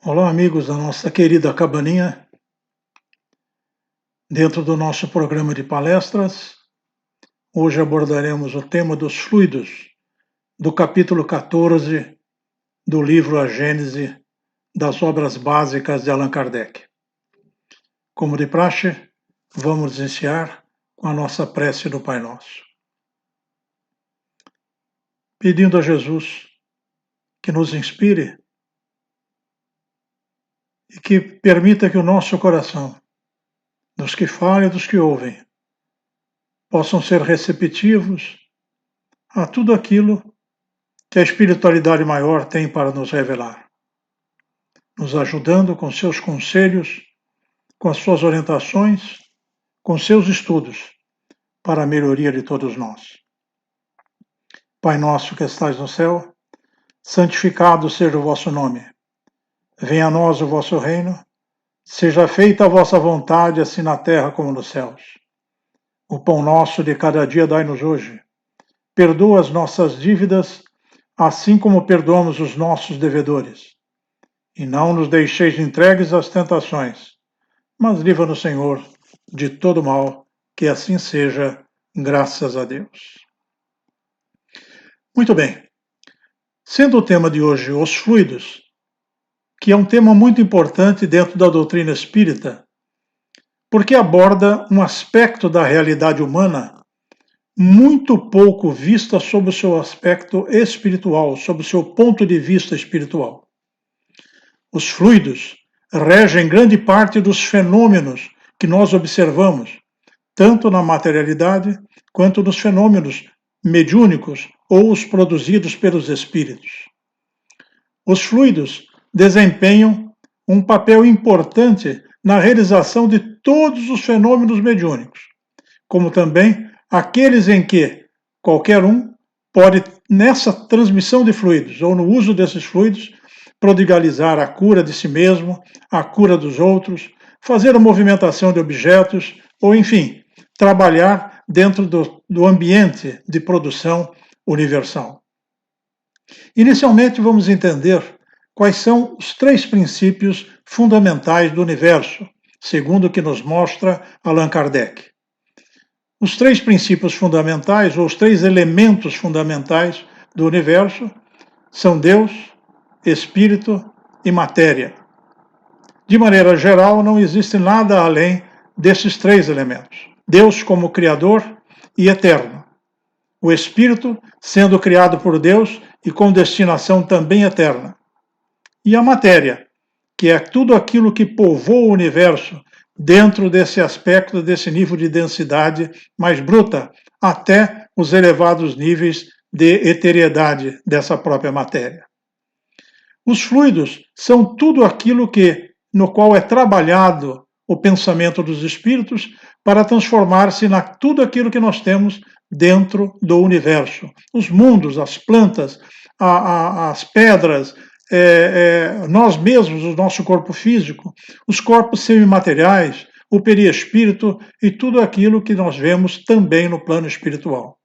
Olá, amigos da nossa querida cabaninha. Dentro do nosso programa de palestras, hoje abordaremos o tema dos fluidos, do capítulo 14 do livro A Gênese, das obras básicas de Allan Kardec. Como de praxe, vamos iniciar com a nossa prece do Pai Nosso. Pedindo a Jesus que nos inspire e que permita que o nosso coração, dos que falam e dos que ouvem, possam ser receptivos a tudo aquilo que a espiritualidade maior tem para nos revelar, nos ajudando com seus conselhos, com as suas orientações, com seus estudos, para a melhoria de todos nós. Pai nosso que estais no céu, santificado seja o vosso nome. Venha a nós o vosso reino, seja feita a vossa vontade, assim na terra como nos céus. O pão nosso de cada dia dai-nos hoje. Perdoa as nossas dívidas, assim como perdoamos os nossos devedores. E não nos deixeis entregues às tentações, mas livra-nos, Senhor, de todo mal, que assim seja, graças a Deus. Muito bem. Sendo o tema de hoje os fluidos, que é um tema muito importante dentro da doutrina espírita, porque aborda um aspecto da realidade humana muito pouco vista sob o seu aspecto espiritual, sob o seu ponto de vista espiritual. Os fluidos regem grande parte dos fenômenos que nós observamos, tanto na materialidade quanto nos fenômenos mediúnicos ou os produzidos pelos espíritos. Os fluidos desempenham um papel importante na realização de todos os fenômenos mediúnicos, como também aqueles em que qualquer um pode, nessa transmissão de fluidos ou no uso desses fluidos, prodigalizar a cura de si mesmo, a cura dos outros, fazer a movimentação de objetos, ou enfim, trabalhar dentro do ambiente de produção universal. Inicialmente, vamos entender quais são os três princípios fundamentais do universo, segundo o que nos mostra Allan Kardec. Os três princípios fundamentais, ou os três elementos fundamentais do universo, são Deus, Espírito e matéria. De maneira geral, não existe nada além desses três elementos. Deus como Criador e eterno. O Espírito sendo criado por Deus e com destinação também eterna. E a matéria, que é tudo aquilo que povoa o universo dentro desse aspecto, desse nível de densidade mais bruta, até os elevados níveis de eteriedade dessa própria matéria. Os fluidos são tudo aquilo no qual é trabalhado o pensamento dos espíritos para transformar-se em tudo aquilo que nós temos dentro do universo. Os mundos, as plantas, as pedras, nós mesmos, o nosso corpo físico, os corpos semimateriais, o perispírito e tudo aquilo que nós vemos também no plano espiritual.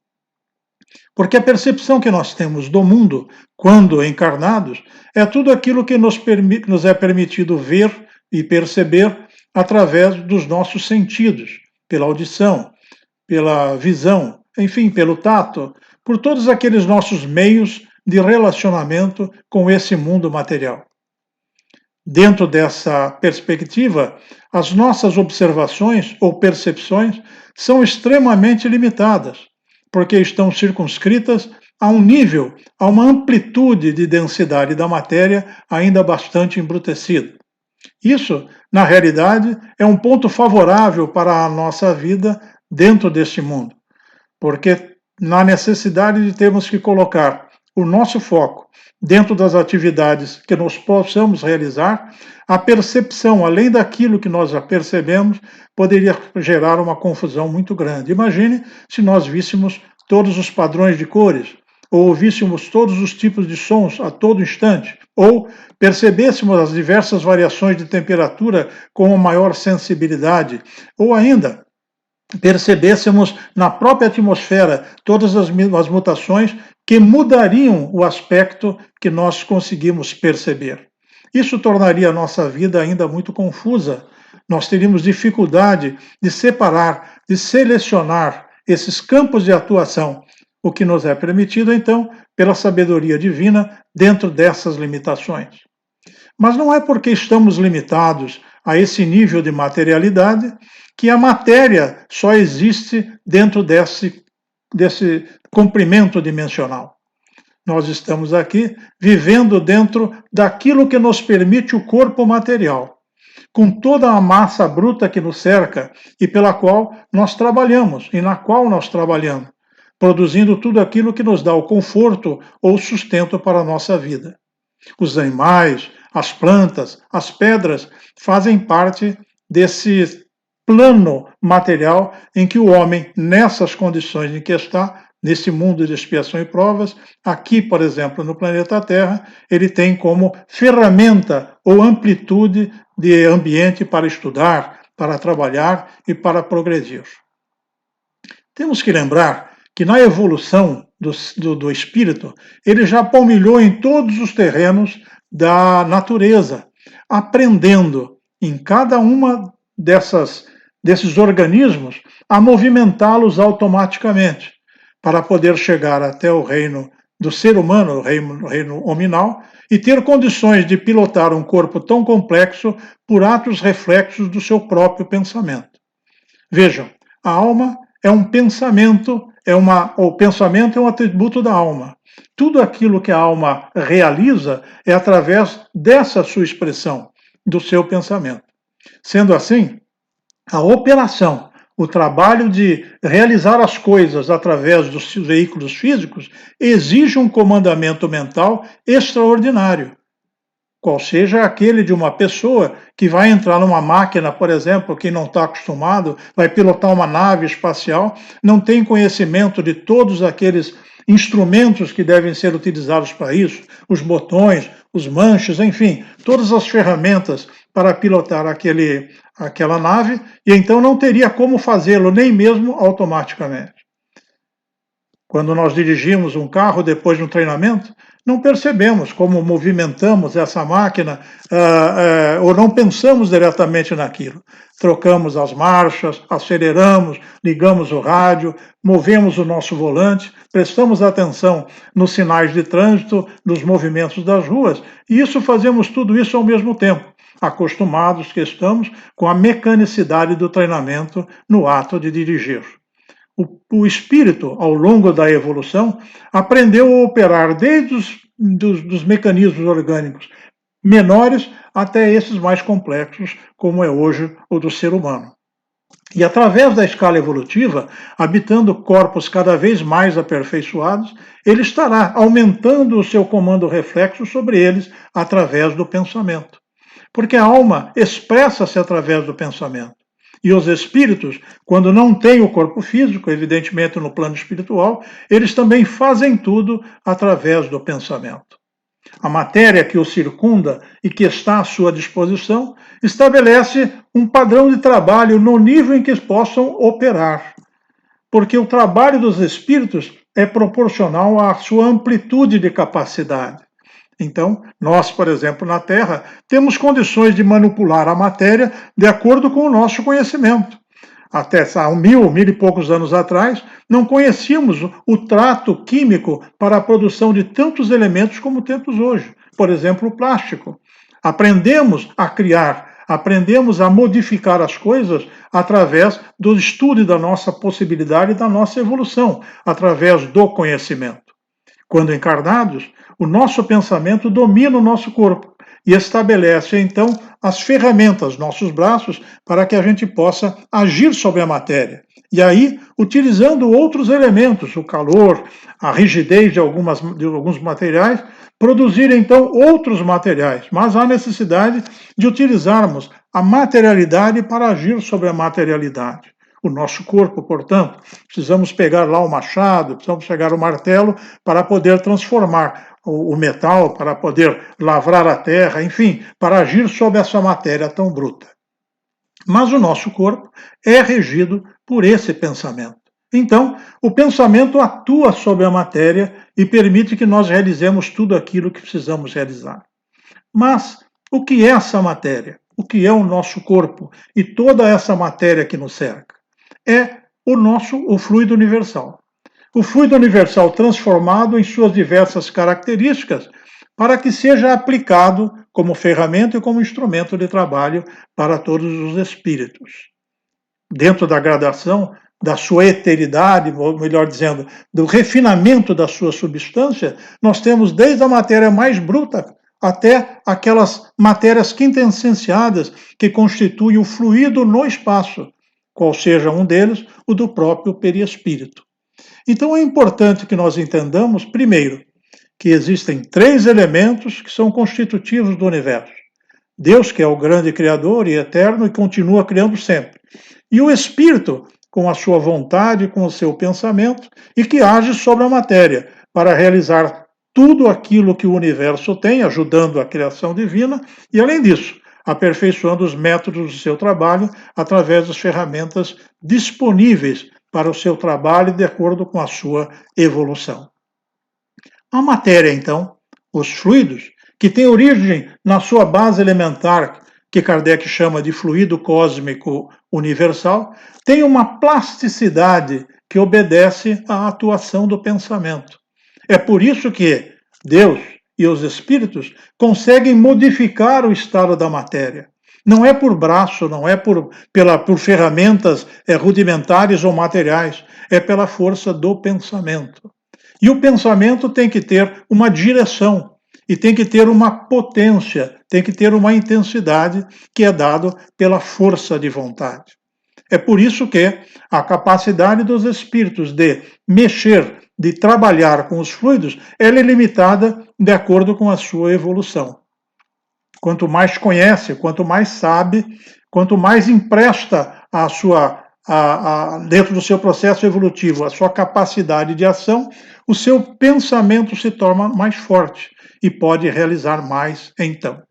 Porque a percepção que nós temos do mundo, quando encarnados, é tudo aquilo que nos é permitido ver e perceber através dos nossos sentidos, pela audição, pela visão, enfim, pelo tato, por todos aqueles nossos meios de relacionamento com esse mundo material. Dentro dessa perspectiva, as nossas observações ou percepções são extremamente limitadas, porque estão circunscritas a um nível, a uma amplitude de densidade da matéria ainda bastante embrutecida. Isso, na realidade, é um ponto favorável para a nossa vida dentro deste mundo, porque na necessidade de termos que colocar o nosso foco dentro das atividades que nós possamos realizar, a percepção, além daquilo que nós já percebemos, poderia gerar uma confusão muito grande. Imagine se nós víssemos todos os padrões de cores, ou ouvíssemos todos os tipos de sons a todo instante, ou percebêssemos as diversas variações de temperatura com uma maior sensibilidade, ou ainda percebêssemos na própria atmosfera todas as mutações que mudariam o aspecto que nós conseguimos perceber. Isso tornaria a nossa vida ainda muito confusa. Nós teríamos dificuldade de separar, de selecionar esses campos de atuação, o que nos é permitido, então, pela sabedoria divina dentro dessas limitações. Mas não é porque estamos limitados a esse nível de materialidade que a matéria só existe dentro desse comprimento dimensional. Nós estamos aqui vivendo dentro daquilo que nos permite o corpo material, com toda a massa bruta que nos cerca e pela qual nós trabalhamos, e na qual nós trabalhamos, produzindo tudo aquilo que nos dá o conforto ou sustento para a nossa vida. Os animais, as plantas, as pedras fazem parte desse plano material em que o homem, nessas condições em que está, nesse mundo de expiação e provas, aqui, por exemplo, no planeta Terra, ele tem como ferramenta ou amplitude de ambiente para estudar, para trabalhar e para progredir. Temos que lembrar que na evolução do espírito, ele já palmilhou em todos os terrenos da natureza, aprendendo em cada uma desses organismos a movimentá-los automaticamente, para poder chegar até o reino do ser humano, o reino hominal, e ter condições de pilotar um corpo tão complexo por atos reflexos do seu próprio pensamento. Vejam, a alma é um pensamento, o pensamento é um atributo da alma. Tudo aquilo que a alma realiza é através dessa sua expressão, do seu pensamento. Sendo assim, a operação, o trabalho de realizar as coisas através dos veículos físicos, exige um comandamento mental extraordinário, qual seja aquele de uma pessoa que vai entrar numa máquina, por exemplo, quem não está acostumado, vai pilotar uma nave espacial, não tem conhecimento de todos aqueles instrumentos que devem ser utilizados para isso, os botões, os manches, enfim, todas as ferramentas para pilotar aquela nave, e então não teria como fazê-lo nem mesmo automaticamente. Quando nós dirigimos um carro depois de um treinamento, não percebemos como movimentamos essa máquina ou não pensamos diretamente naquilo. Trocamos as marchas, aceleramos, ligamos o rádio, movemos o nosso volante, prestamos atenção nos sinais de trânsito, nos movimentos das ruas, e fazemos tudo isso ao mesmo tempo, acostumados que estamos com a mecanicidade do treinamento no ato de dirigir. O espírito, ao longo da evolução, aprendeu a operar desde dos mecanismos orgânicos menores até esses mais complexos, como é hoje o do ser humano. E através da escala evolutiva, habitando corpos cada vez mais aperfeiçoados, ele estará aumentando o seu comando reflexo sobre eles através do pensamento. Porque a alma expressa-se através do pensamento. E os espíritos, quando não têm o corpo físico, evidentemente no plano espiritual, eles também fazem tudo através do pensamento. A matéria que o circunda e que está à sua disposição estabelece um padrão de trabalho no nível em que possam operar. Porque o trabalho dos espíritos é proporcional à sua amplitude de capacidade. Então, nós, por exemplo, na Terra, temos condições de manipular a matéria de acordo com o nosso conhecimento. Até há 1000 e poucos anos atrás, não conhecíamos o trato químico para a produção de tantos elementos como temos hoje. Por exemplo, o plástico. Aprendemos a criar, aprendemos a modificar as coisas através do estudo da nossa possibilidade e da nossa evolução, através do conhecimento. Quando encarnados, o nosso pensamento domina o nosso corpo e estabelece, então, as ferramentas, nossos braços, para que a gente possa agir sobre a matéria. E aí, utilizando outros elementos, o calor, a rigidez de alguns materiais, produzir, então, outros materiais. Mas há necessidade de utilizarmos a materialidade para agir sobre a materialidade. O nosso corpo, portanto, precisamos pegar lá o machado, precisamos pegar o martelo para poder transformar o metal, para poder lavrar a terra, enfim, para agir sobre essa matéria tão bruta. Mas o nosso corpo é regido por esse pensamento. Então, o pensamento atua sobre a matéria e permite que nós realizemos tudo aquilo que precisamos realizar. Mas O que é essa matéria? O que é o nosso corpo e toda essa matéria que nos cerca? É o fluido universal. O fluido universal transformado em suas diversas características para que seja aplicado como ferramenta e como instrumento de trabalho para todos os espíritos. Dentro da gradação da sua eternidade, ou melhor dizendo, do refinamento da sua substância, nós temos desde a matéria mais bruta até aquelas matérias quintessenciadas que constituem o fluido no espaço, qual seja um deles, o do próprio perispírito. Então é importante que nós entendamos, primeiro, que existem três elementos que são constitutivos do universo. Deus, que é o grande Criador e eterno e continua criando sempre. E o Espírito, com a sua vontade, com o seu pensamento, e que age sobre a matéria, para realizar tudo aquilo que o universo tem, ajudando a criação divina, e além disso, aperfeiçoando os métodos do seu trabalho através das ferramentas disponíveis para o seu trabalho de acordo com a sua evolução. A matéria, então, os fluidos, que tem origem na sua base elementar, que Kardec chama de fluido cósmico universal, tem uma plasticidade que obedece à atuação do pensamento. É por isso que Deus e os espíritos conseguem modificar o estado da matéria. Não é por braço, não é por ferramentas rudimentares ou materiais, é pela força do pensamento. E o pensamento tem que ter uma direção, e tem que ter uma potência, tem que ter uma intensidade que é dado pela força de vontade. É por isso que a capacidade dos espíritos de mexer, de trabalhar com os fluidos, ela é limitada de acordo com a sua evolução. Quanto mais conhece, quanto mais sabe, quanto mais empresta a sua dentro do seu processo evolutivo, a sua capacidade de ação, o seu pensamento se torna mais forte e pode realizar mais então.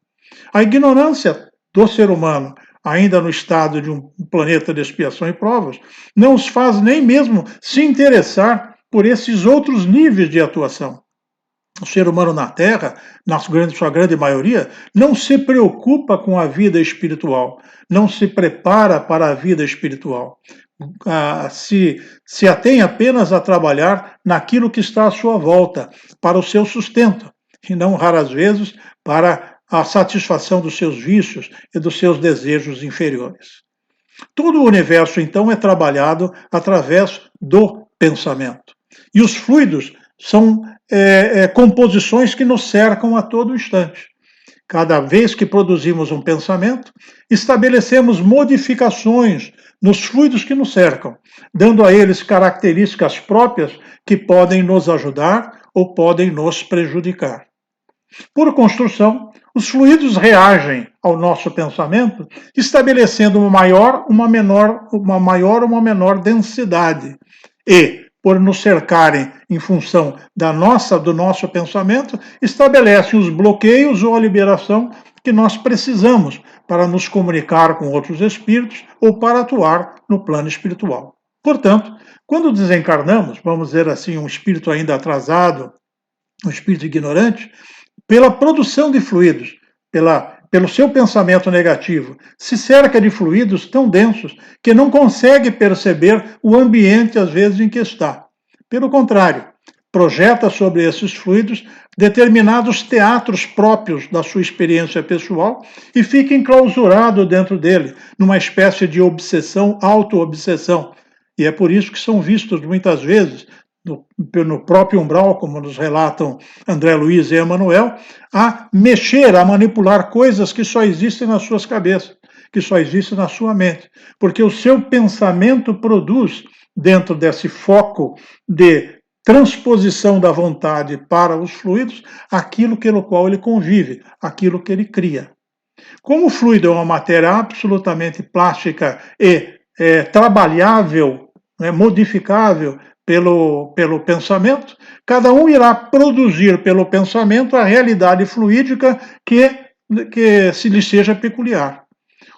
A ignorância do ser humano, ainda no estado de um planeta de expiação e provas, não os faz nem mesmo se interessar por esses outros níveis de atuação. O ser humano na Terra, na sua grande maioria, não se preocupa com a vida espiritual, não se prepara para a vida espiritual. Se atém apenas a trabalhar naquilo que está à sua volta, para o seu sustento, e não raras vezes para a satisfação dos seus vícios e dos seus desejos inferiores. Todo o universo, então, é trabalhado através do pensamento. E os fluidos são composições que nos cercam a todo instante. Cada vez que produzimos um pensamento, estabelecemos modificações nos fluidos que nos cercam, dando a eles características próprias que podem nos ajudar ou podem nos prejudicar. Por construção, os fluidos reagem ao nosso pensamento, estabelecendo uma maior ou uma menor densidade. E, por nos cercarem em função do nosso pensamento, estabelecem os bloqueios ou a liberação que nós precisamos para nos comunicar com outros espíritos ou para atuar no plano espiritual. Portanto, quando desencarnamos, vamos dizer assim, um espírito ainda atrasado, um espírito ignorante, pela produção de fluidos, pelo seu pensamento negativo, se cerca de fluidos tão densos que não consegue perceber o ambiente, às vezes, em que está. Pelo contrário, projeta sobre esses fluidos determinados teatros próprios da sua experiência pessoal e fica enclausurado dentro dele, numa espécie de obsessão, auto-obsessão. E é por isso que são vistos, muitas vezes, no próprio umbral, como nos relatam André Luiz e Emmanuel, a mexer, a manipular coisas que só existem nas suas cabeças, que só existem na sua mente. Porque o seu pensamento produz, dentro desse foco de transposição da vontade para os fluidos, aquilo pelo qual ele convive, aquilo que ele cria. Como o fluido é uma matéria absolutamente plástica e trabalhável, modificável, pelo pensamento, cada um irá produzir pelo pensamento a realidade fluídica que se lhe seja peculiar.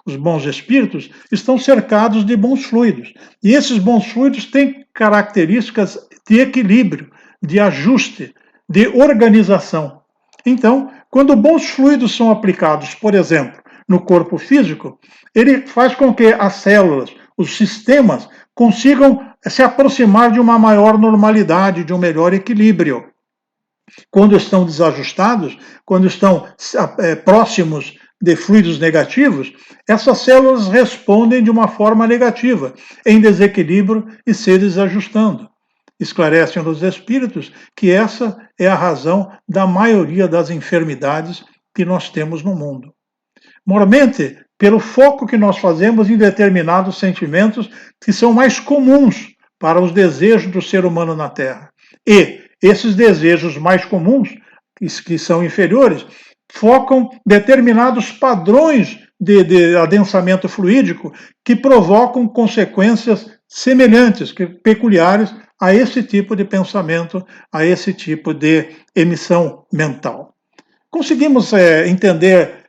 Os bons espíritos estão cercados de bons fluidos, e esses bons fluidos têm características de equilíbrio, de ajuste, de organização. Então, Quando bons fluidos são aplicados, por exemplo, no corpo físico, ele faz com que as células, os sistemas, consigam se aproximar de uma maior normalidade, de um melhor equilíbrio. Quando estão desajustados, quando estão próximos de fluidos negativos, essas células respondem de uma forma negativa, em desequilíbrio e se desajustando. Esclarecem nos espíritos que essa é a razão da maioria das enfermidades que nós temos no mundo. Moralmente, pelo foco que nós fazemos em determinados sentimentos que são mais comuns para os desejos do ser humano na Terra. E esses desejos mais comuns, que são inferiores, focam determinados padrões de adensamento fluídico que provocam consequências semelhantes, peculiares a esse tipo de pensamento, a esse tipo de emissão mental. Conseguimos entender,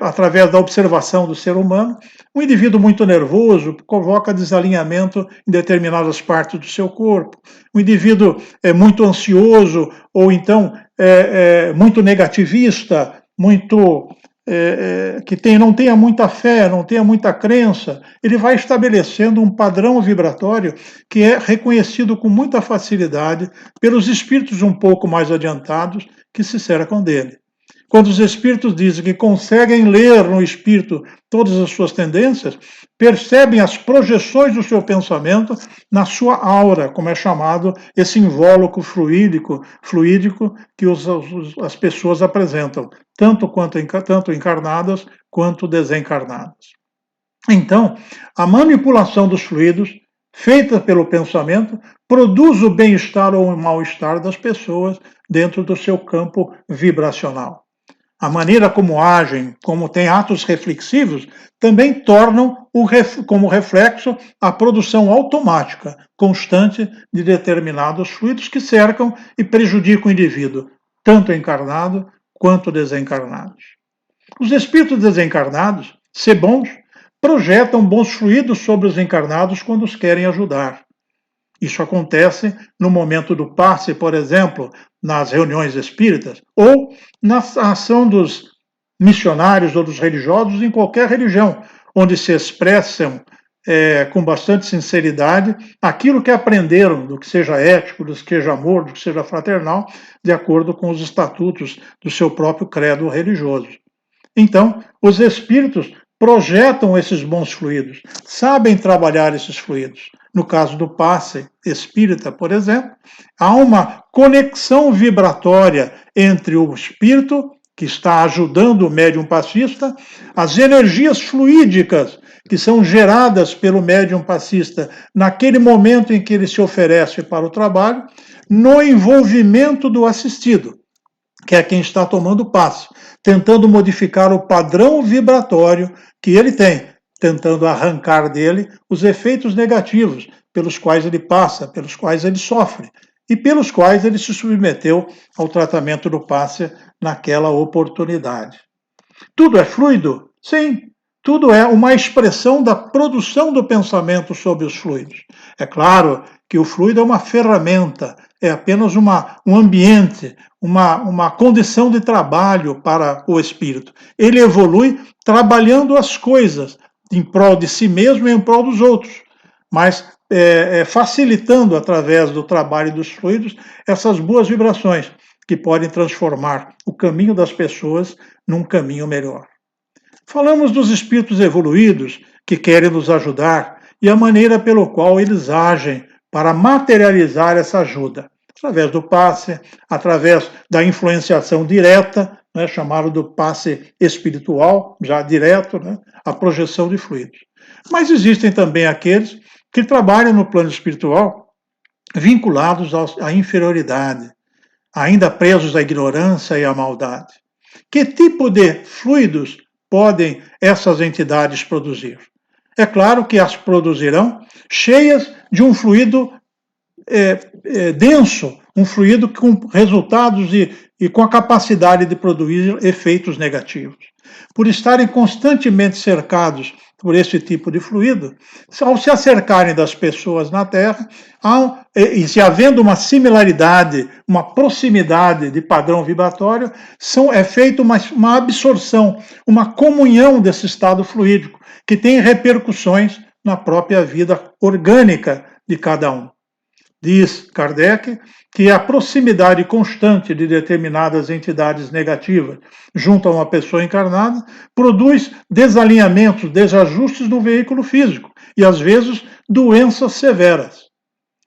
através da observação do ser humano, um indivíduo muito nervoso provoca desalinhamento em determinadas partes do seu corpo. Um indivíduo muito ansioso ou então muito negativista, muito que não tenha muita fé, não tenha muita crença, ele vai estabelecendo um padrão vibratório que é reconhecido com muita facilidade pelos espíritos um pouco mais adiantados que se cercam dele. Quando os espíritos dizem que conseguem ler no espírito todas as suas tendências, percebem as projeções do seu pensamento na sua aura, como é chamado esse invólucro fluídico que as pessoas apresentam, tanto encarnadas quanto desencarnadas. Então, a manipulação dos fluidos, feita pelo pensamento, produz o bem-estar ou o mal-estar das pessoas dentro do seu campo vibracional. A maneira como agem, como têm atos reflexivos, também tornam como reflexo a produção automática, constante de determinados fluidos que cercam e prejudicam o indivíduo, tanto encarnado quanto desencarnados. Os espíritos desencarnados, se bons, projetam bons fluidos sobre os encarnados quando os querem ajudar. Isso acontece no momento do passe, por exemplo, nas reuniões espíritas, ou na ação dos missionários ou dos religiosos em qualquer religião, onde se expressam com bastante sinceridade aquilo que aprenderam, do que seja ético, do que seja amor, do que seja fraternal, de acordo com os estatutos do seu próprio credo religioso. Então, os espíritos projetam esses bons fluidos, sabem trabalhar esses fluidos. No caso do passe espírita, por exemplo, há uma conexão vibratória entre o espírito, que está ajudando o médium passista, as energias fluídicas que são geradas pelo médium passista naquele momento em que ele se oferece para o trabalho, no envolvimento do assistido, que é quem está tomando o passe, tentando modificar o padrão vibratório que ele tem, tentando arrancar dele os efeitos negativos pelos quais ele passa, pelos quais ele sofre e pelos quais ele se submeteu ao tratamento do passe naquela oportunidade. Tudo é fluido? Sim. Tudo é uma expressão da produção do pensamento sobre os fluidos. É claro que o fluido é uma ferramenta, é apenas um ambiente, uma condição de trabalho para o espírito. Ele evolui trabalhando as coisas em prol de si mesmo e em prol dos outros, mas facilitando, através do trabalho dos fluidos, essas boas vibrações que podem transformar o caminho das pessoas num caminho melhor. Falamos dos espíritos evoluídos que querem nos ajudar e a maneira pelo qual eles agem para materializar essa ajuda. Através do passe, através da influenciação direta, chamado do passe espiritual, já direto, a projeção de fluidos. Mas existem também aqueles que trabalham no plano espiritual vinculados à inferioridade, ainda presos à ignorância e à maldade. Que tipo de fluidos podem essas entidades produzir? É claro que as produzirão cheias de um fluido denso, um fluido com resultados e com a capacidade de produzir efeitos negativos. Por estarem constantemente cercados por esse tipo de fluido, ao se acercarem das pessoas na Terra, e se havendo uma similaridade, uma proximidade de padrão vibratório, é feita uma absorção, uma comunhão desse estado fluídico, que tem repercussões na própria vida orgânica de cada um. Diz Kardec que a proximidade constante de determinadas entidades negativas junto a uma pessoa encarnada produz desalinhamentos, desajustes no veículo físico e, às vezes, doenças severas.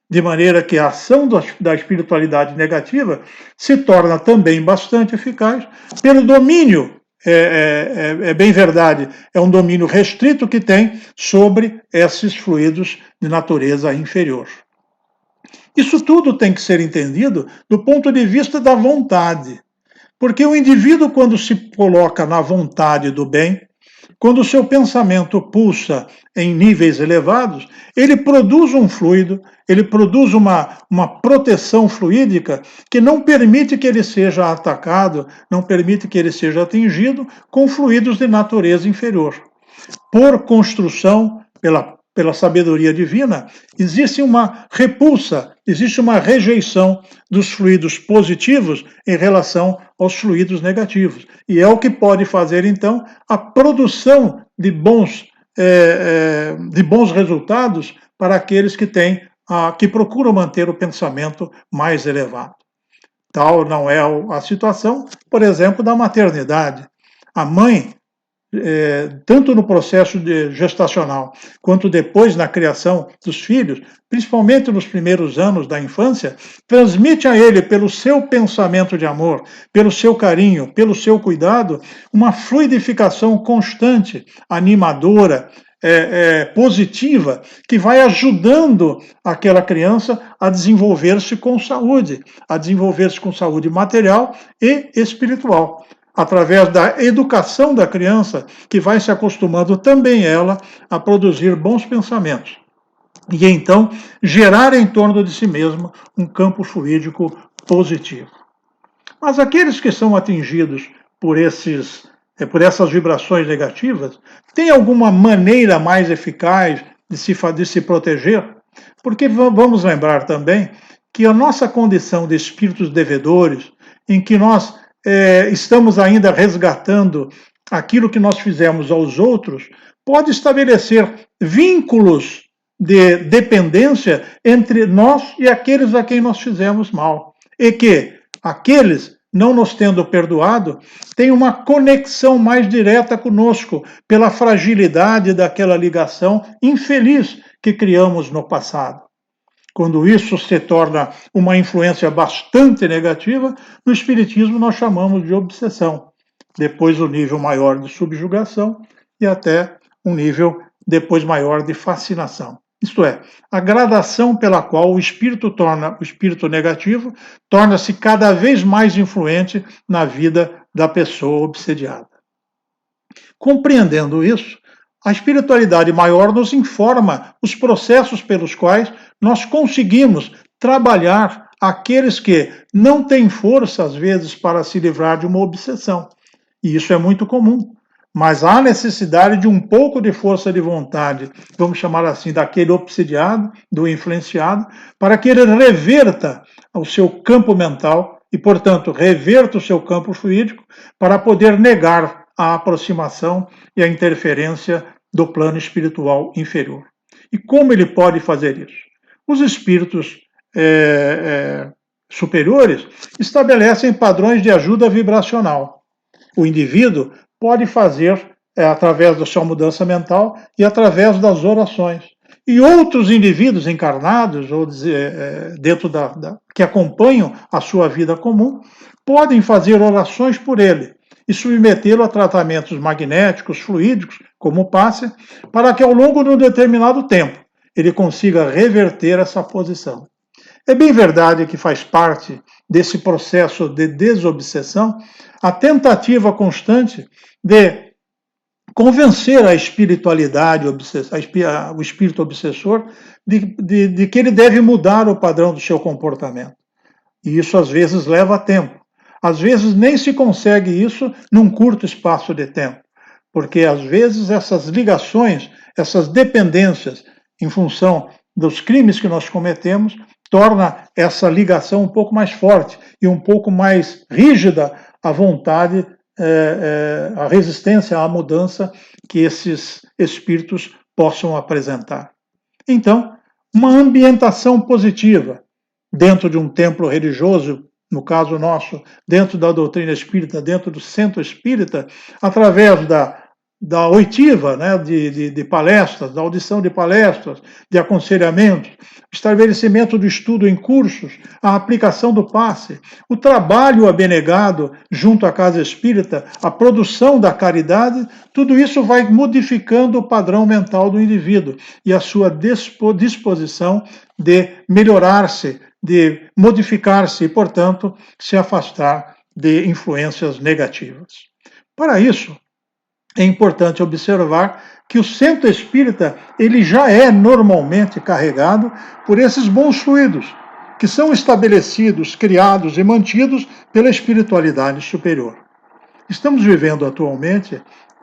De maneira que a ação da espiritualidade negativa se torna também bastante eficaz pelo domínio, é bem verdade, é um domínio restrito que tem sobre esses fluidos de natureza inferior. Isso tudo tem que ser entendido do ponto de vista da vontade. Porque o indivíduo, quando se coloca na vontade do bem, quando o seu pensamento pulsa em níveis elevados, ele produz um fluido, ele produz uma proteção fluídica que não permite que ele seja atacado, não permite que ele seja atingido com fluidos de natureza inferior. Por construção, pela sabedoria divina, existe uma repulsa, existe uma rejeição dos fluidos positivos em relação aos fluidos negativos. E é o que pode fazer, então, a produção de bons resultados para aqueles que procuram manter o pensamento mais elevado. Tal não é a situação, por exemplo, da maternidade. A mãe, tanto no processo gestacional quanto depois na criação dos filhos, principalmente nos primeiros anos da infância, transmite a ele, pelo seu pensamento de amor, pelo seu carinho, pelo seu cuidado, uma fluidificação constante, animadora, positiva, que vai ajudando aquela criança a desenvolver-se com saúde material e espiritual, através da educação da criança, que vai se acostumando também ela a produzir bons pensamentos. E então gerar em torno de si mesma um campo fluídico positivo. Mas aqueles que são atingidos por essas vibrações negativas, tem alguma maneira mais eficaz de se proteger? Porque vamos lembrar também que a nossa condição de espíritos devedores, em que nós estamos ainda resgatando aquilo que nós fizemos aos outros, pode estabelecer vínculos de dependência entre nós e aqueles a quem nós fizemos mal. E que aqueles, não nos tendo perdoado, têm uma conexão mais direta conosco, pela fragilidade daquela ligação infeliz que criamos no passado. Quando isso se torna uma influência bastante negativa, no Espiritismo nós chamamos de obsessão. Depois o nível maior de subjugação e até um nível depois maior de fascinação. Isto é, a gradação pela qual o espírito negativo torna-se cada vez mais influente na vida da pessoa obsediada. Compreendendo isso, a espiritualidade maior nos informa os processos pelos quais nós conseguimos trabalhar aqueles que não têm força, às vezes, para se livrar de uma obsessão. E isso é muito comum. Mas há necessidade de um pouco de força de vontade, vamos chamar assim, daquele obsediado, do influenciado, para que ele reverta o seu campo mental e, portanto, reverta o seu campo fluídico para poder negar a aproximação e a interferência do plano espiritual inferior. E como ele pode fazer isso? Os espíritos superiores estabelecem padrões de ajuda vibracional. O indivíduo pode fazer através da sua mudança mental e através das orações. E outros indivíduos encarnados, ou dentro que acompanham a sua vida comum, podem fazer orações por ele e submetê-lo a tratamentos magnéticos, fluídicos, como o passe, para que ao longo de um determinado tempo ele consiga reverter essa posição. É bem verdade que faz parte desse processo de desobsessão a tentativa constante de convencer a espiritualidade, o espírito obsessor, de que ele deve mudar o padrão do seu comportamento. E isso às vezes leva tempo. Às vezes nem se consegue isso num curto espaço de tempo. porque às vezes essas ligações, essas dependências, em função dos crimes que nós cometemos, torna essa ligação um pouco mais forte e um pouco mais rígida a vontade, a resistência à mudança que esses espíritos possam apresentar. Então, uma ambientação positiva dentro de um templo religioso, no caso nosso, dentro da doutrina espírita, dentro do centro espírita, através da oitiva, né, de palestras, da audição de palestras, de aconselhamentos, estabelecimento do estudo em cursos, a aplicação do passe, o trabalho abnegado junto à casa espírita, a produção da caridade, tudo isso vai modificando o padrão mental do indivíduo e a sua disposição de melhorar-se, de modificar-se e, portanto, se afastar de influências negativas. Para isso, é importante observar que o centro espírita ele já é normalmente carregado por esses bons fluidos, que são estabelecidos, criados e mantidos pela espiritualidade superior. Estamos vivendo atualmente,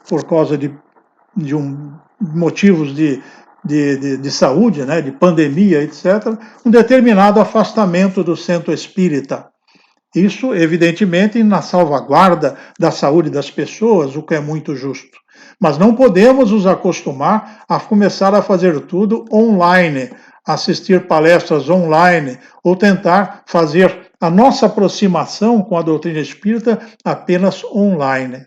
por causa de motivos de saúde, né, de pandemia, etc., um determinado afastamento do centro espírita. Isso, evidentemente, na salvaguarda da saúde das pessoas, o que é muito justo. Mas não podemos nos acostumar a começar a fazer tudo online, assistir palestras online, ou tentar fazer a nossa aproximação com a doutrina espírita apenas online.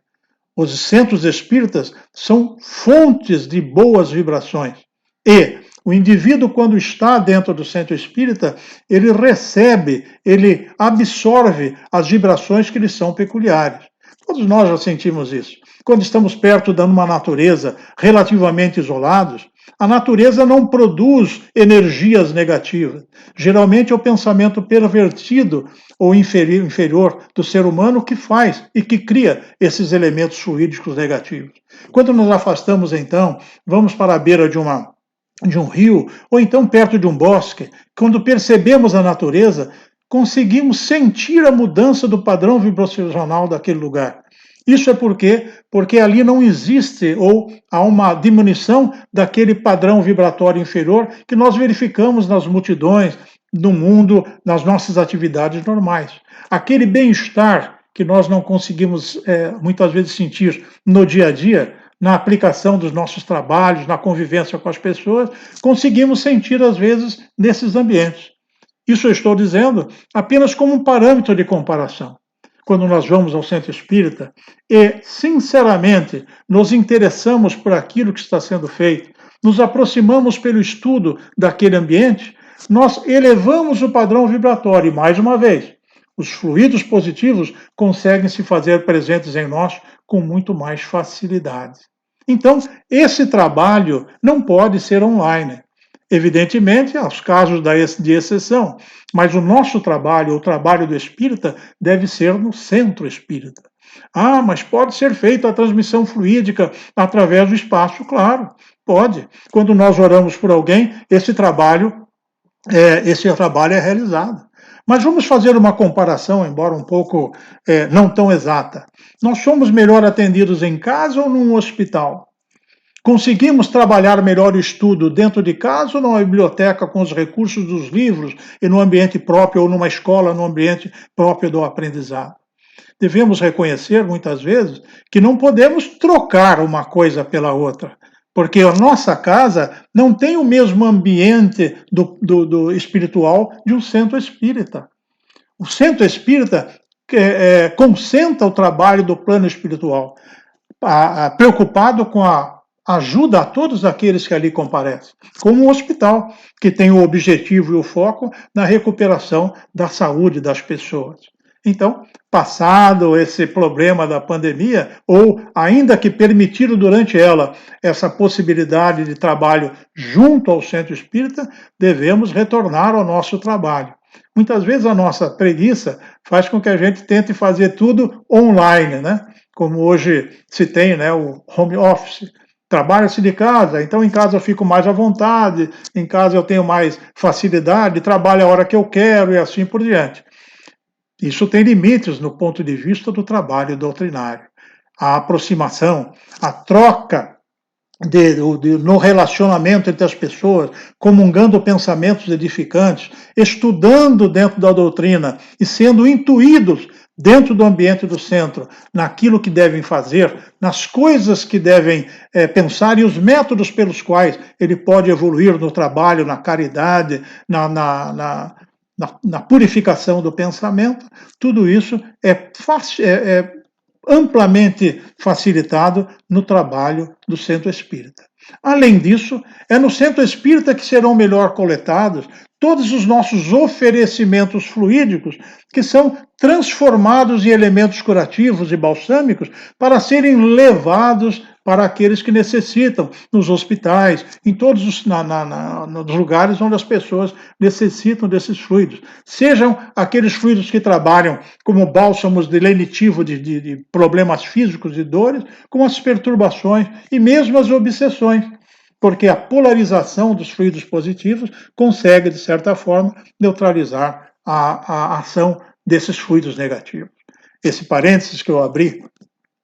Os centros espíritas são fontes de boas vibrações. E o indivíduo, quando está dentro do centro espírita, ele recebe, ele absorve as vibrações que lhe são peculiares. Todos nós já sentimos isso. Quando estamos perto de uma natureza relativamente isolados, a natureza não produz energias negativas. Geralmente é o pensamento pervertido ou inferior do ser humano que faz e que cria esses elementos fluídicos negativos. Quando nos afastamos, então, vamos para a beira de um rio, ou então perto de um bosque, quando percebemos a natureza, conseguimos sentir a mudança do padrão vibracional daquele lugar. Isso é porque ali não existe ou há uma diminuição daquele padrão vibratório inferior que nós verificamos nas multidões, no mundo, nas nossas atividades normais. Aquele bem-estar que nós não conseguimos muitas vezes sentir no dia a dia, na aplicação dos nossos trabalhos, na convivência com as pessoas, conseguimos sentir às vezes nesses ambientes. Isso eu estou dizendo apenas como um parâmetro de comparação. Quando nós vamos ao centro espírita e, sinceramente, nos interessamos por aquilo que está sendo feito, nos aproximamos pelo estudo daquele ambiente, nós elevamos o padrão vibratório e, mais uma vez, os fluidos positivos conseguem se fazer presentes em nós com muito mais facilidade. Então, esse trabalho não pode ser online. Evidentemente, há os casos de exceção, mas o nosso trabalho, o trabalho do espírita, deve ser no centro espírita. Ah, mas pode ser feita a transmissão fluídica através do espaço? Claro, pode. Quando nós oramos por alguém, esse trabalho é realizado. Mas vamos fazer uma comparação, embora um pouco não tão exata. Nós somos melhor atendidos em casa ou num hospital? Conseguimos trabalhar melhor o estudo dentro de casa ou numa biblioteca com os recursos dos livros e no ambiente próprio ou numa escola no ambiente próprio do aprendizado? Devemos reconhecer, muitas vezes, que não podemos trocar uma coisa pela outra, porque a nossa casa não tem o mesmo ambiente do espiritual de um centro espírita. O centro espírita concentra o trabalho do plano espiritual, preocupado com a ajuda a todos aqueles que ali comparecem, como o hospital, que tem o objetivo e o foco na recuperação da saúde das pessoas. Então, passado esse problema da pandemia, ou ainda que permitido durante ela essa possibilidade de trabalho junto ao centro espírita, devemos retornar ao nosso trabalho. Muitas vezes a nossa preguiça faz com que a gente tente fazer tudo online, né? Como hoje se tem, né, o home office. Trabalha-se de casa, então em casa eu fico mais à vontade, em casa eu tenho mais facilidade, trabalho a hora que eu quero e assim por diante. Isso tem limites no ponto de vista do trabalho doutrinário. a aproximação, a troca no relacionamento entre as pessoas, comungando pensamentos edificantes, estudando dentro da doutrina e sendo intuídos dentro do ambiente do centro, naquilo que devem fazer, nas coisas que devem pensar e os métodos pelos quais ele pode evoluir no trabalho, na caridade, na purificação do pensamento, tudo isso é amplamente facilitado no trabalho do centro espírita. Além disso, é no centro espírita que serão melhor coletados todos os nossos oferecimentos fluídicos, que são transformados em elementos curativos e balsâmicos para serem levados para aqueles que necessitam, nos hospitais, em todos nos lugares onde as pessoas necessitam desses fluidos. Sejam aqueles fluidos que trabalham como bálsamos de lenitivo de problemas físicos e dores, como as perturbações e mesmo as obsessões, porque a polarização dos fluidos positivos consegue, de certa forma, neutralizar a ação desses fluidos negativos. Esse parênteses que eu abri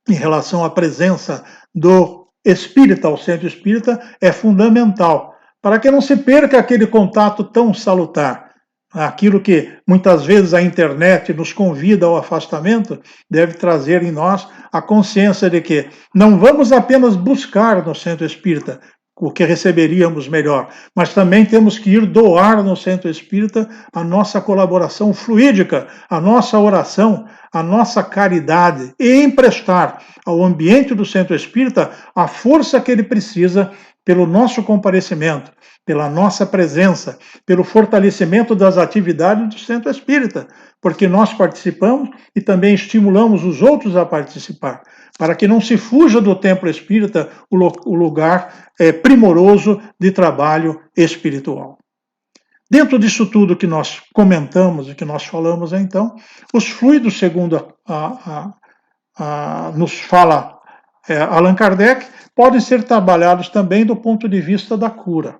em relação à presença do espírita ao centro espírita é fundamental, para que não se perca aquele contato tão salutar. Aquilo que muitas vezes a internet nos convida ao afastamento deve trazer em nós a consciência de que não vamos apenas buscar no centro espírita o que receberíamos melhor, mas também temos que ir doar no centro espírita a nossa colaboração fluídica, a nossa oração, a nossa caridade e emprestar ao ambiente do centro espírita a força que ele precisa pelo nosso comparecimento, pela nossa presença, pelo fortalecimento das atividades do centro espírita, porque nós participamos e também estimulamos os outros a participar, para que não se fuja do templo espírita o lugar primoroso de trabalho espiritual. Dentro disso tudo que nós comentamos e que nós falamos, então, os fluidos, segundo nos fala Allan Kardec, podem ser trabalhados também do ponto de vista da cura.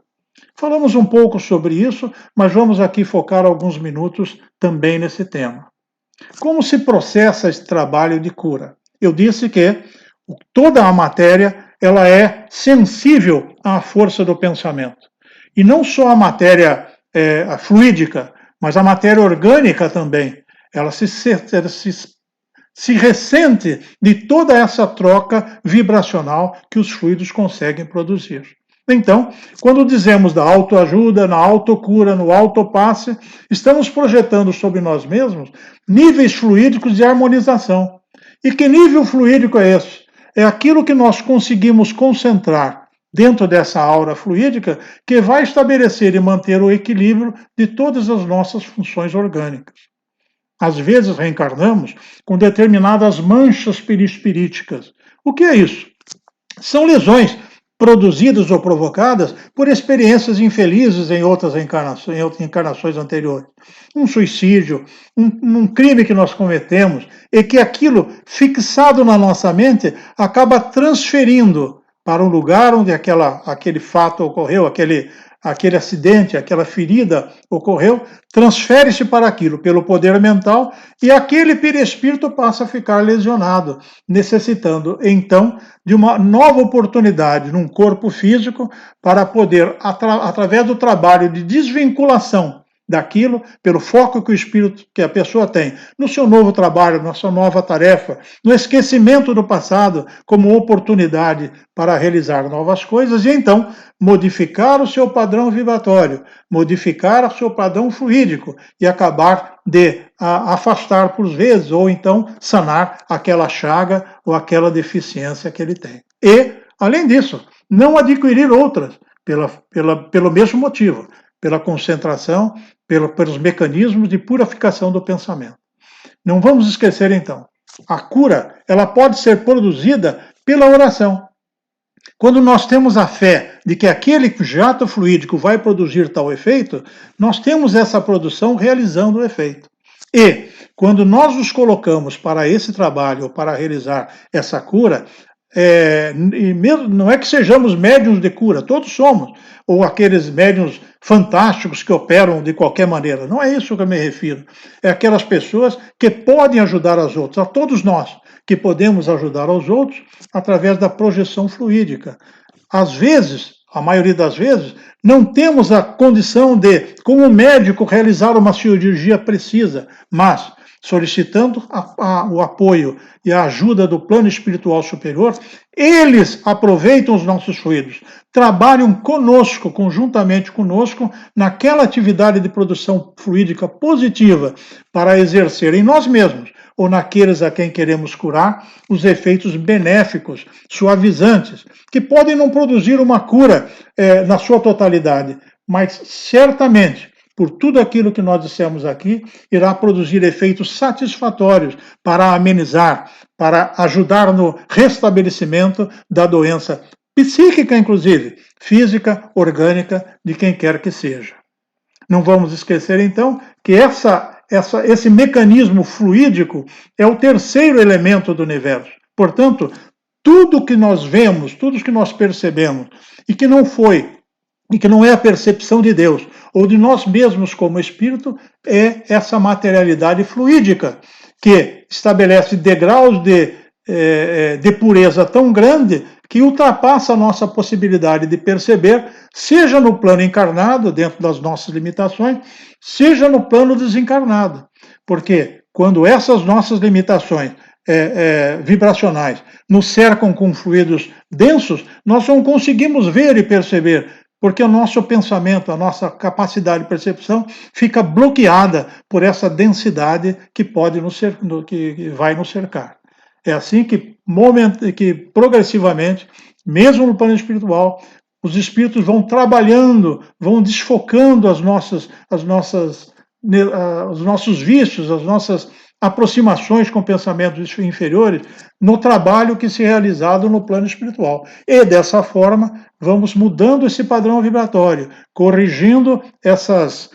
Falamos um pouco sobre isso, mas vamos aqui focar alguns minutos também nesse tema. Como se processa esse trabalho de cura? Eu disse que toda a matéria ela é sensível à força do pensamento. E não só a matéria fluídica, mas a matéria orgânica também. Ela se ressente de toda essa troca vibracional que os fluidos conseguem produzir. Então, quando dizemos da autoajuda, na autocura, no autopasse, estamos projetando sobre nós mesmos níveis fluídicos de harmonização. E que nível fluídico é esse? É aquilo que nós conseguimos concentrar dentro dessa aura fluídica que vai estabelecer e manter o equilíbrio de todas as nossas funções orgânicas. Às vezes reencarnamos com determinadas manchas perispiríticas. O que é isso? São lesões produzidas ou provocadas por experiências infelizes em outras encarnações anteriores. Um suicídio, um crime que nós cometemos, e que aquilo, fixado na nossa mente, acaba transferindo para um lugar onde aquele fato ocorreu, aquele acidente, aquela ferida ocorreu, transfere-se para aquilo pelo poder mental e aquele perispírito passa a ficar lesionado, necessitando então de uma nova oportunidade num corpo físico para poder, através do trabalho de desvinculação daquilo, pelo foco que o espírito, que a pessoa tem, no seu novo trabalho, na sua nova tarefa, no esquecimento do passado como oportunidade para realizar novas coisas e então modificar o seu padrão vibratório, modificar o seu padrão fluídico e acabar de afastar por vezes ou então sanar aquela chaga ou aquela deficiência que ele tem. E, além disso, não adquirir outras pelo mesmo motivo, pela concentração, pelos mecanismos de purificação do pensamento. Não vamos esquecer, então, a cura ela pode ser produzida pela oração. Quando nós temos a fé de que aquele jato fluídico vai produzir tal efeito, nós temos essa produção realizando o efeito. E, quando nós nos colocamos para esse trabalho, ou para realizar essa cura, e mesmo, não é que sejamos médiuns de cura, todos somos, ou aqueles médiuns fantásticos que operam de qualquer maneira, não é isso que eu me refiro, é aquelas pessoas que podem ajudar as outras, a todos nós, que podemos ajudar aos outros através da projeção fluídica. Às vezes, a maioria das vezes, não temos a condição de, como médico, realizar uma cirurgia precisa, mas solicitando o apoio e a ajuda do plano espiritual superior, eles aproveitam os nossos fluidos, trabalham conosco, conjuntamente conosco, naquela atividade de produção fluídica positiva para exercer em nós mesmos ou naqueles a quem queremos curar, os efeitos benéficos, suavizantes, que podem não produzir uma cura na sua totalidade, mas certamente, por tudo aquilo que nós dissemos aqui, irá produzir efeitos satisfatórios para amenizar, para ajudar no restabelecimento da doença psíquica, inclusive, física, orgânica, de quem quer que seja. Não vamos esquecer, então, que esse mecanismo fluídico é o terceiro elemento do universo. Portanto, tudo que nós vemos, tudo que nós percebemos, e que não é a percepção de Deus, ou de nós mesmos como espírito, é essa materialidade fluídica, que estabelece degraus de pureza tão grande que ultrapassa a nossa possibilidade de perceber, seja no plano encarnado, dentro das nossas limitações, seja no plano desencarnado. Porque quando essas nossas limitações vibracionais nos cercam com fluidos densos, nós não conseguimos ver e perceber, porque o nosso pensamento, a nossa capacidade de percepção fica bloqueada por essa densidade que que vai nos cercar. É assim que progressivamente, mesmo no plano espiritual, os espíritos vão trabalhando, vão desfocando os nossos vícios, as nossas aproximações com pensamentos inferiores no trabalho que se é realizado no plano espiritual. E dessa forma, vamos mudando esse padrão vibratório, corrigindo essas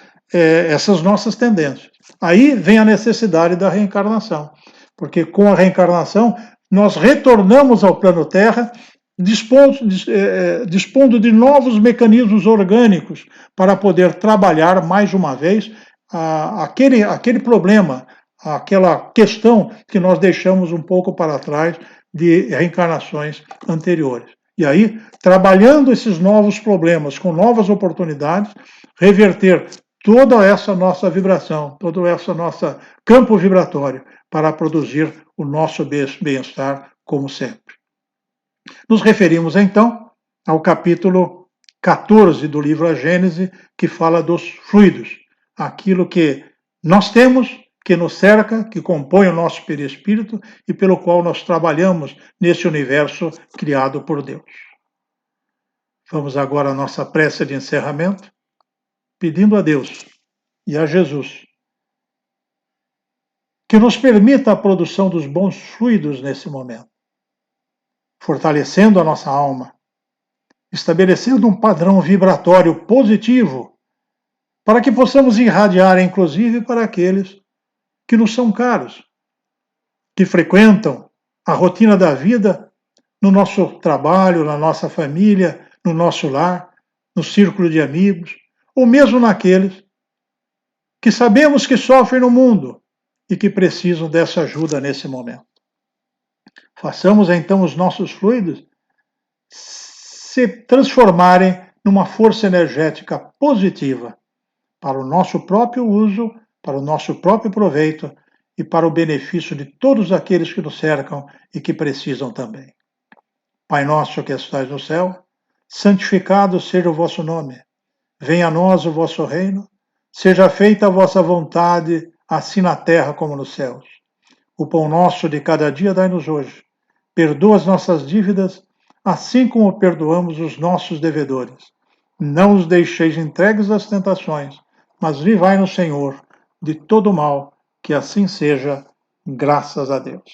nossas tendências. Aí vem a necessidade da reencarnação, porque com a reencarnação nós retornamos ao plano Terra, dispondo de novos mecanismos orgânicos para poder trabalhar mais uma vez aquele problema, aquela questão que nós deixamos um pouco para trás de reencarnações anteriores. E aí, trabalhando esses novos problemas com novas oportunidades, reverter toda essa nossa vibração, todo esse nosso campo vibratório para produzir o nosso bem-estar como sempre. Nos referimos, então, ao capítulo 14 do livro A Gênese, que fala dos fluidos, aquilo que nós temos, que nos cerca, que compõe o nosso perispírito e pelo qual nós trabalhamos nesse universo criado por Deus. Vamos agora à nossa prece de encerramento, pedindo a Deus e a Jesus que nos permita a produção dos bons fluidos nesse momento, fortalecendo a nossa alma, estabelecendo um padrão vibratório positivo para que possamos irradiar, inclusive, para aqueles que nos são caros, que frequentam a rotina da vida no nosso trabalho, na nossa família, no nosso lar, no círculo de amigos, ou mesmo naqueles que sabemos que sofrem no mundo e que precisam dessa ajuda nesse momento. Façamos então os nossos fluidos se transformarem numa força energética positiva para o nosso próprio uso, para o nosso próprio proveito e para o benefício de todos aqueles que nos cercam e que precisam também. Pai nosso que estais no céu, santificado seja o vosso nome. Venha a nós o vosso reino, seja feita a vossa vontade, assim na terra como nos céus. O pão nosso de cada dia dai-nos hoje. Perdoa as nossas dívidas, assim como perdoamos os nossos devedores. Não os deixeis entregues às tentações, mas livrai-nos, Senhor, de todo mal, que assim seja, graças a Deus.